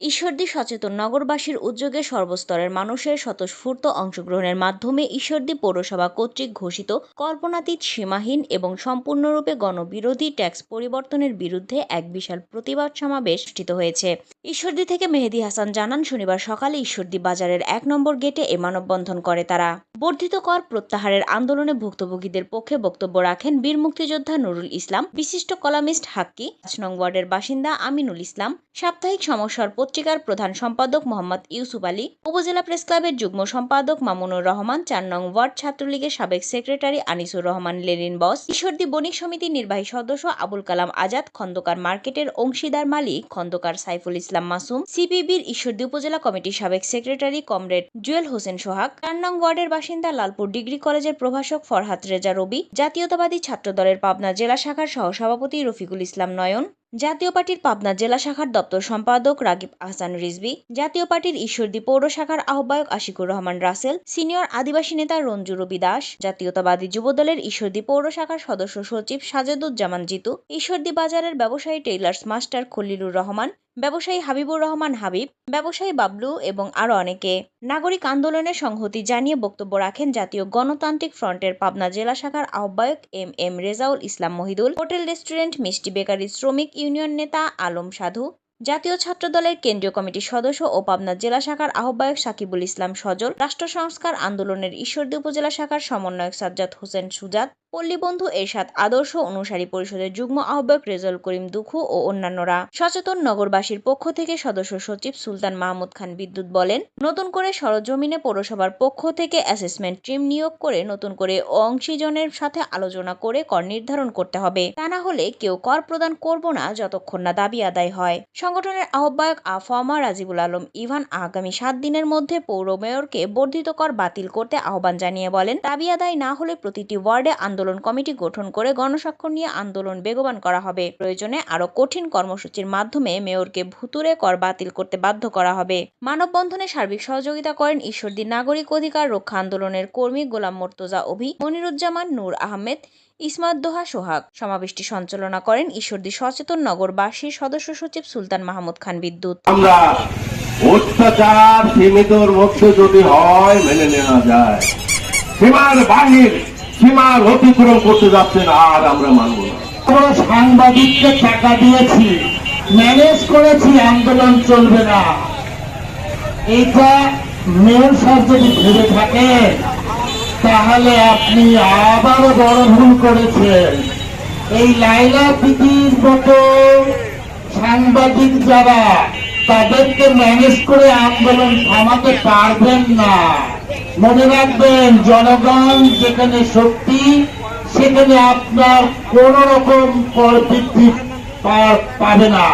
ঈশ্বরদী সচেতন নগরবাসীর উদ্যোগে সর্বস্তরের মানুষের স্বতঃস্ফূর্ত অংশগ্রহণের মাধ্যমে ঈশ্বরদী পৌরসভা কর্তৃক ঘোষিত কল্পনাতীত, সীমাহীন এবং সম্পূর্ণরূপে গণবিরোধী ট্যাক্স পরিবর্তনের বিরুদ্ধে এক বিশাল প্রতিবাদ সমাবেশ অনুষ্ঠিত হয়েছে। ঈশ্বরদী থেকে মেহেদী হাসান জানান, শনিবার সকালে ঈশ্বরদী বাজারের ১ নম্বর গেটে এ মানববন্ধন করে তারা। বর্ধিত কর প্রত্যাহারের আন্দোলনে ভুক্তভোগীদের পক্ষে বক্তব্য রাখেন বীর মুক্তিযোদ্ধা নুরুল ইসলাম, বিশিষ্ট কলামিস্ট হাক্কি, ৫ নং ওয়ার্ডের বাসিন্দা আমিনুল ইসলাম, সাপ্তাহিক সমস্যার পত্রিকার প্রধান সম্পাদক মোহাম্মদ ইউসুফ আলী, উপজেলা প্রেস ক্লাবের যুগ্ম সম্পাদক মামুনুর রহমান, ৪ নং ওয়ার্ড ছাত্রলীগের সাবেক সেক্রেটারি আনিসুর রহমান লেলিন বস, ঈশ্বরদী বণিক সমিতির নির্বাহী সদস্য আবুল কালাম আজাদ, খন্দকার মার্কেটের অংশীদার মালিক খন্দকার সাইফুল ইসলাম মাসুম, সিপিবির ঈশ্বরদী উপজেলা কমিটির সাবেক সেক্রেটারি কমরেড জুয়েল হোসেন সোহাগ, ৪ নং ওয়ার্ডের বাসিন্দা লালপুর ডিগ্রি কলেজের প্রভাষক ফরহাদ রেজা রবি, জাতীয়তাবাদী ছাত্রদলের পাবনা জেলা শাখার সহসভাপতি রফিকুল ইসলাম নয়ন, জাতীয় পার্টির পাবনা জেলা শাখার দপ্তর সম্পাদক রাগিব আহসান রিজভী, জাতীয় পার্টির ঈশ্বরদী পৌর শাখার আহ্বায়ক আশিকুর রহমান রাসেল, সিনিয়র আদিবাসী নেতা রঞ্জু রবি দাস, জাতীয়তাবাদী যুবদলের ঈশ্বরদী পৌর শাখার সদস্য সচিব সাজেদুজ্জামান জিতু, ঈশ্বরদী বাজারের ব্যবসায়ী টেইলার্স মাস্টার খলিলুর রহমান, ব্যবসায়ী হাবিবুর রহমান হাবিব, ব্যবসায়ী বাবলু এবং আরও অনেকে। নাগরিক আন্দোলনের সংহতি জানিয়ে বক্তব্য রাখেন জাতীয় গণতান্ত্রিক ফ্রন্টের পাবনা জেলা শাখার আহ্বায়ক এম রেজাউল ইসলাম মহিদুল, হোটেল রেস্টুরেন্ট মিষ্টি বেকারি শ্রমিক ইউনিয়ন নেতা আলম সাধু, জাতীয় ছাত্রদলের কেন্দ্রীয় কমিটির সদস্য ও পাবনা জেলা শাখার আহ্বায়ক সাকিবুল ইসলাম সজল, রাষ্ট্র সংস্কার আন্দোলনের ঈশ্বরদী উপজেলা শাখার সমন্বয়ক সাজ্জাদ হোসেন সুজাত, পল্লীবন্ধু এরশাদ আদর্শ অনুসারী পরিষদের যুগ্ম আহ্বায়ক রেজাউল করিম দুখু ও অন্যান্যরা। সচেতন নগরবাসীর পক্ষ থেকে সদস্য সচিব সুলতান মাহমুদ খান বিদ্যুৎ বলেন, নতুন করে সরজমিনে পৌরসভার পক্ষ থেকে অ্যাসেসমেন্ট টিম নিয়োগ করে নতুন করে অংশীজনের সাথে আলোচনা করে কর নির্ধারণ করতে হবে। তা না হলে কেউ কর প্রদান করব না যতক্ষণ না দাবি আদায় হয়। সংগঠনের আহ্বায়ক আফামা রাজিবুল আলম ইভান আগামী ৭ দিনের মধ্যে পৌর মেয়রকে বর্ধিত কর বাতিল করতে আহ্বান জানিয়ে বলেন, দাবি আদায় না হলে প্রতিটি ওয়ার্ডে আন্দোলন কমিটি গঠন করে গণস্বাক্ষর নিয়ে আন্দোলন বেগবান করা হবে। প্রয়োজনে আরো কঠিন কর্মসূচির মাধ্যমে মেয়রকে ভুতুড়ে কর বাতিল করতে বাধ্য করা হবে। মানববন্ধনে সার্বিক সহযোগিতা করেন ঈশ্বরদী নাগরিক অধিকার রক্ষা আন্দোলনের কর্মী গোলাম মোর্তজা অভি, মনিরুজ্জামান, নূর আহমেদ, ইসমাত দোহা সোহাগ। সমাবেশটি সঞ্চালনা করেন ঈশ্বরদী সচেতন নগরবাসীর সদস্য সচিব সুলতান মাহমুদ খান বিদ্যুৎ। আমরা অত্যাচার সীমিতর মধ্যে যদি হয় মেনে নেওয়া যায়, সীমার বাহির সীমার অতিক্রম করতে যাচ্ছেন আর আমরা মানব না। আমরা সাংবাদিককে টাকা দিয়েছি, ম্যানেজ করেছি, আন্দোলন চলবে না। এটা মেয়র সাহেব যদি ভেবে থাকে তাহলে আপনি আবারও বড় ভুল করেছেন। এই লাইলা পিটির মতো সাংবাদিক যারা, তাদেরকে ম্যানেজ করে আন্দোলন থামাতে পারবেন না। মনে রাখবেন, জনগণ যেখানে শক্তি সেখানে আপনার কোন রকম কর বৃদ্ধি পাবে না।